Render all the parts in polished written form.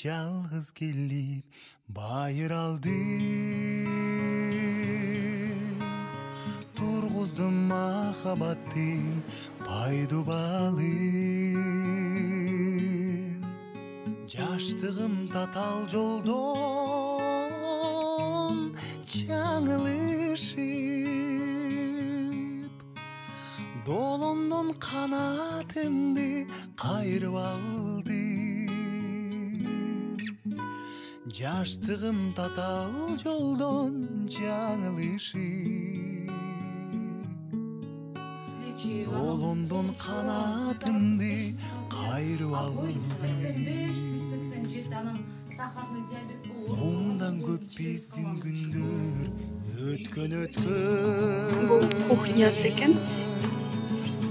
жалғыз келіп байыр алды. Турғыздым махаббаттың пайдубалын. Жаштығым татал жолдон жаңылышып, долондон канатымды кайрып алды. Жаштығым татал жолдон жаңылышып, долондон канатымды кайрып алды. Кумдан көп биздин күндөр өткөн. Бұл кухнясы екен.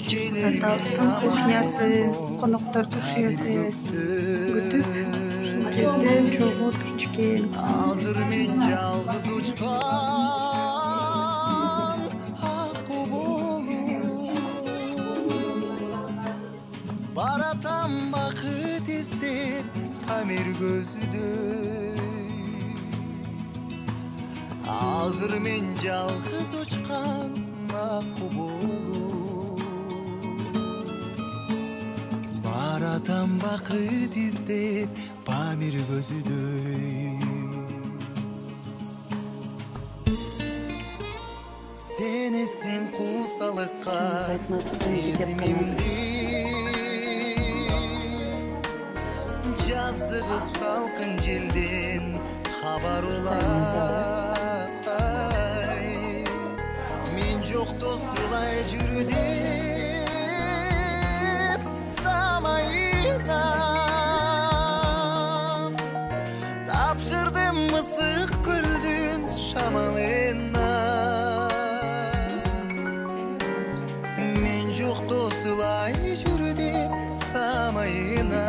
Дагыстан кухнясы конокторду сүйөтүп күтүп, ушул жерде чогуу турчу экен. Азыр мен жалгыз учкан акку болуп, баратам бакыт издеп тамир көздөй. Азыр мен жалгыз учкан акку болуп, баратам бакыт издеп памир көздөй. Сенесиң куусалыкка сезимимди, жаздыгы салкын желден хабар улай. Мен жокто сылай жүрүп самайынан, тапшырдым мысык көлдүн шамалына. Мен жокто сылай жүрүп самайынан,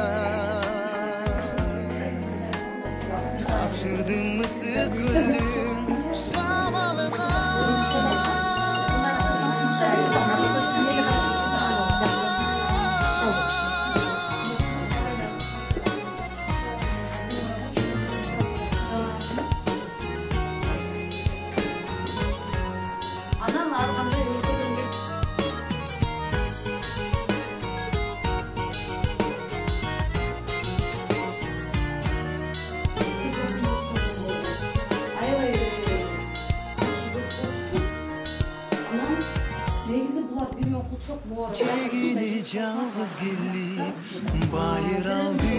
тапшырдым мысык көлдүн шамалына. Чегини жалгыз келип байыр алды.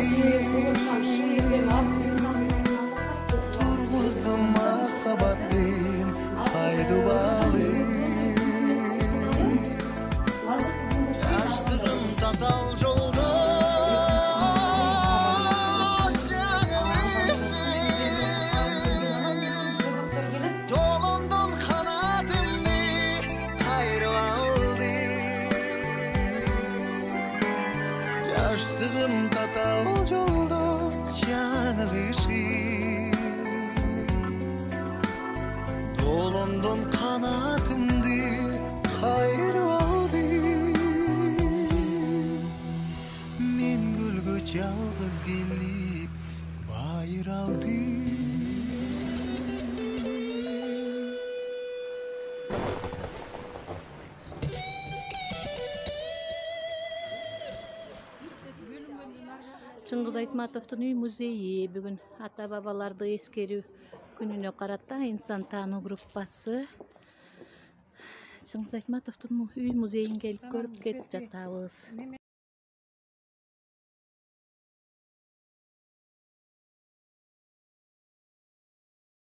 Тургуздум махаббаттын пайдубалын. Жаштыгым татал жолдон жаңылышып, долондон канатымды кайрып алды. Жаштыгым татал жолдон жаңылышып, долондон канатымды кайрып алды. Мен көлгө жалгыз келип байыр алды. Чыңгыз Айтматовдун үй музейи бүгүн ата бабаларды эскерүү күнүнө карата инсан таануу группасы Чыңгыз Айтматовдун үй музейин келип көрүп кетип жатабыз.